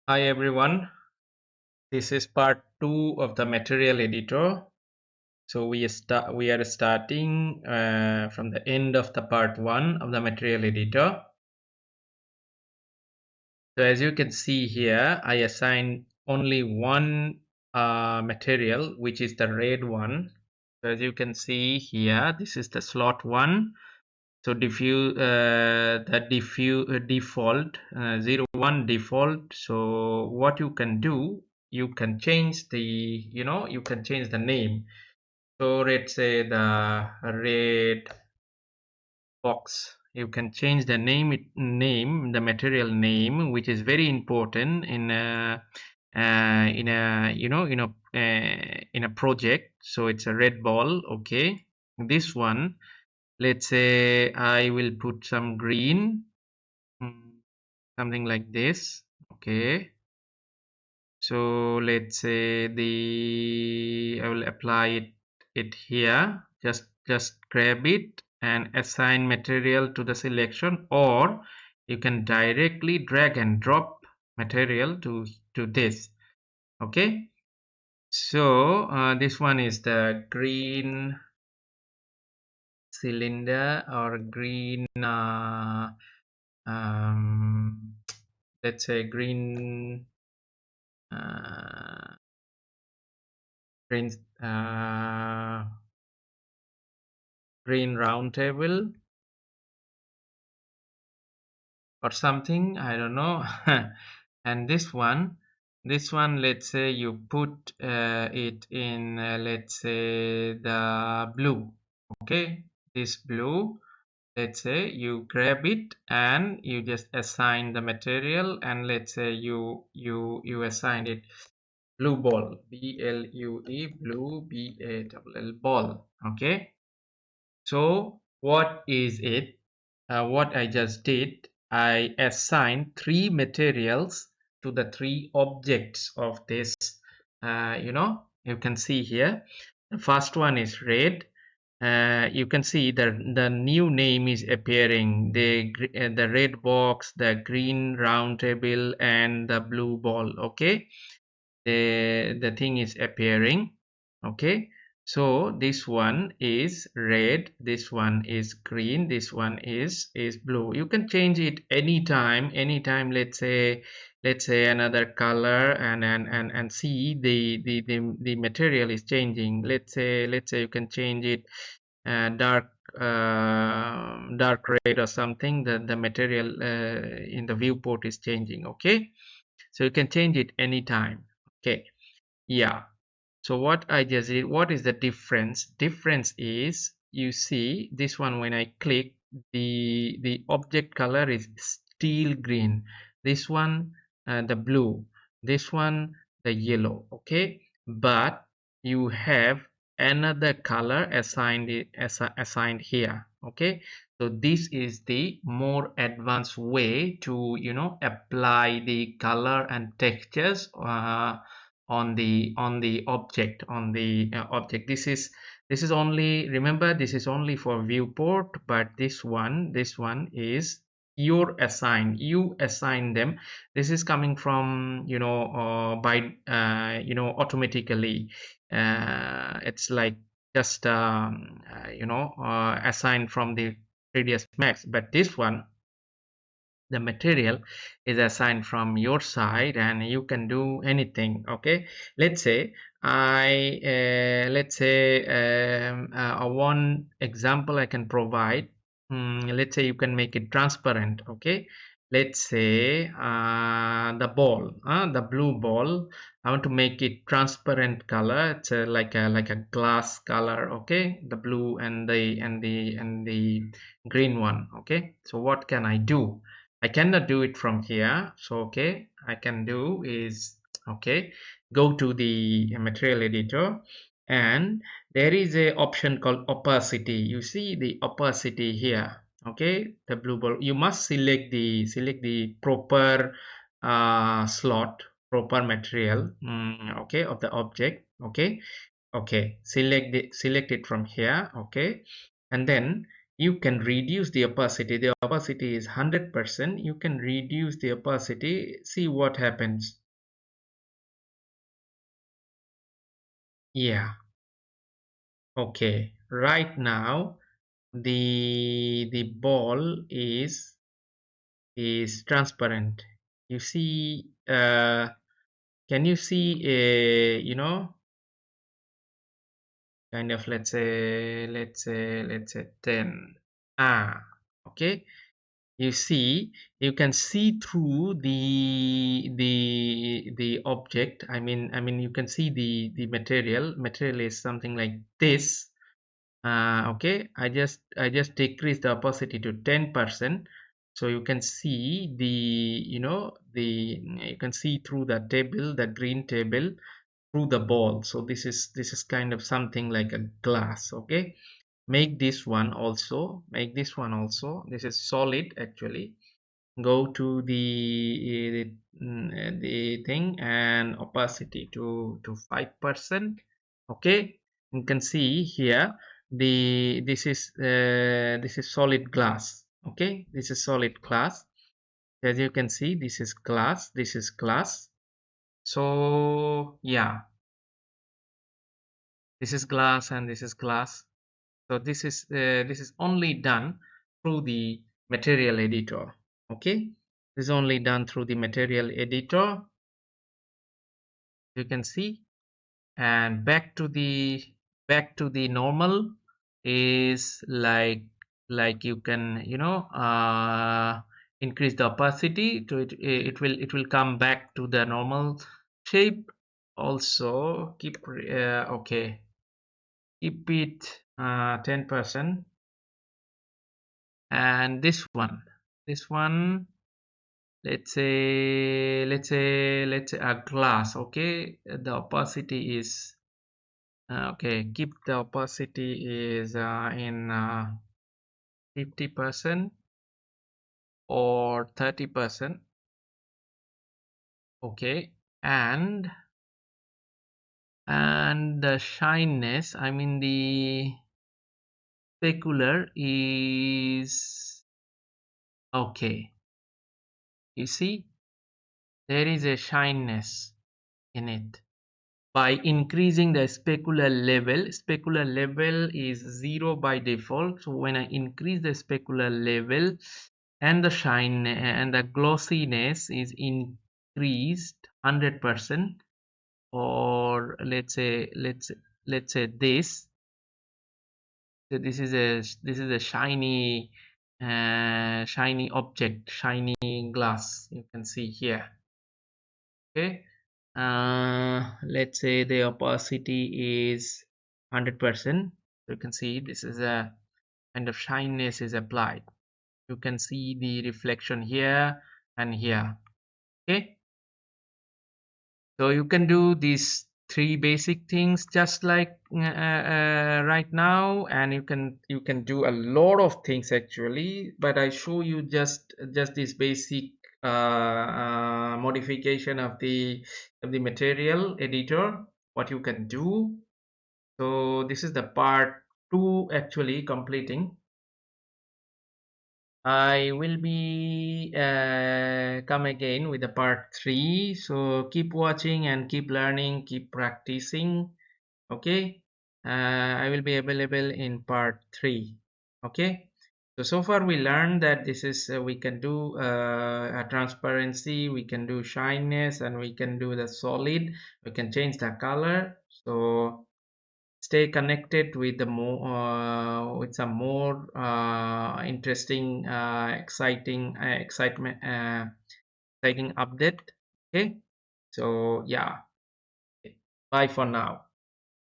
Hi everyone, this is part 2 of the material editor. So we are starting from the end of the part 1 of the material editor. So as you can see here, I assigned only one material, which is the red one. So as you can see here, this is the slot 1. So default 01 default. So what you can do, you can change the you can change the name. So let's say the red box, you can change the name, the material name, which is very important in a in a project. So it's a red ball. Okay, this one, let's say I will put some green, something like this. Okay, so let's say I will apply it here. Just grab it and assign material to the selection, or you can directly drag and drop material to this. Okay, so this one is the green cylinder, or green um, let's say uh, green uh, green round table or something, I don't know. And this one, let's say you put it in, let's say the blue. Okay, this blue, let's say you grab it and you just assign the material, and let's say you assign it blue ball, blue, blue, ball, ball. Okay, so what is it? What I just did, I assigned three materials to the three objects of this. You can see here. The first one is red. You can see the new name is appearing. The red box, the green round table, and the blue ball. Okay, the thing is appearing. Okay, so this one is red, this one is green, this one is blue. You can change it anytime. Let's say another color, and see the material is changing. Let's say you can change it dark red or something. The material in the viewport is changing. Okay, so you can change it anytime. Okay, yeah. So what I just did, what is the difference? Difference is, you see this one, when I click, the object color is steel green. This one the blue. This one the yellow. Okay, but you have another color assigned here. Okay, so this is the more advanced way to apply the color and textures on the object. This is only, remember, this is only for viewport, but this one is you assign them. This is coming from by automatically. It's like just assigned from the previous max, but this one, the material is assigned from your side, and you can do anything. Okay, let's say one example I can provide. Let's say you can make it transparent. Okay, let's say the blue ball, I want to make it transparent color. It's like a glass color. Okay, the blue and the green one. Okay, so what can I do? I cannot do it from here. So okay, I can do is, okay, go to the material editor, and there is a option called opacity. You see the opacity here. Okay, the blue ball, you must select the proper slot, proper material, okay, of the object. Okay, select it from here. Okay, and then you can reduce the opacity. The opacity is 100%. You can reduce the opacity. See what happens. Yeah. Okay. Right now, the ball is transparent. You see, can you see a, kind of, let's say 10. Ah, okay. You see, you can see through the object. I mean you can see the material is something like this. Okay, I just decrease the opacity to 10%, so you can see you can see through the table, the green table, through the ball. So this is kind of something like a glass. Okay, make this one also. This is solid actually. Go to the thing and opacity to 5%. Okay, you can see here this is solid glass. Okay, this is solid glass. As you can see, this is glass, this is glass. So yeah, this is glass and this is glass. So this is only done through the material editor. Okay, this is only done through the material editor. You can see, and back to the normal is like you can increase the opacity to it will come back to the normal shape. Also okay, keep it 10%. And this one, let's say a glass. Okay, the opacity is okay, keep the opacity is in 50% or 30%. Okay, and the shyness, I mean the specular is okay. You see, there is a shyness in it. By increasing the specular level is 0 by default. So when I increase the specular level, and the shine and the glossiness is increased 100%, or let's say this. So this is a shiny object, shiny glass, you can see here. Okay, let's say the opacity is 100%. You can see this is a kind of shyness is applied. You can see the reflection here and here. Okay, so you can do these three basic things just like right now, and you can do a lot of things actually, but I show you just this basic modification of the material editor, what you can do. So this is the part 2 actually completing. I will be come again with the part 3. So keep watching and keep learning, keep practicing. Okay, I will be available in part 3. Okay, so far we learned that this is we can do a transparency, we can do shyness, and we can do the solid. We can change the color. So stay connected with the more with some more interesting exciting update. Okay, so yeah, bye for now.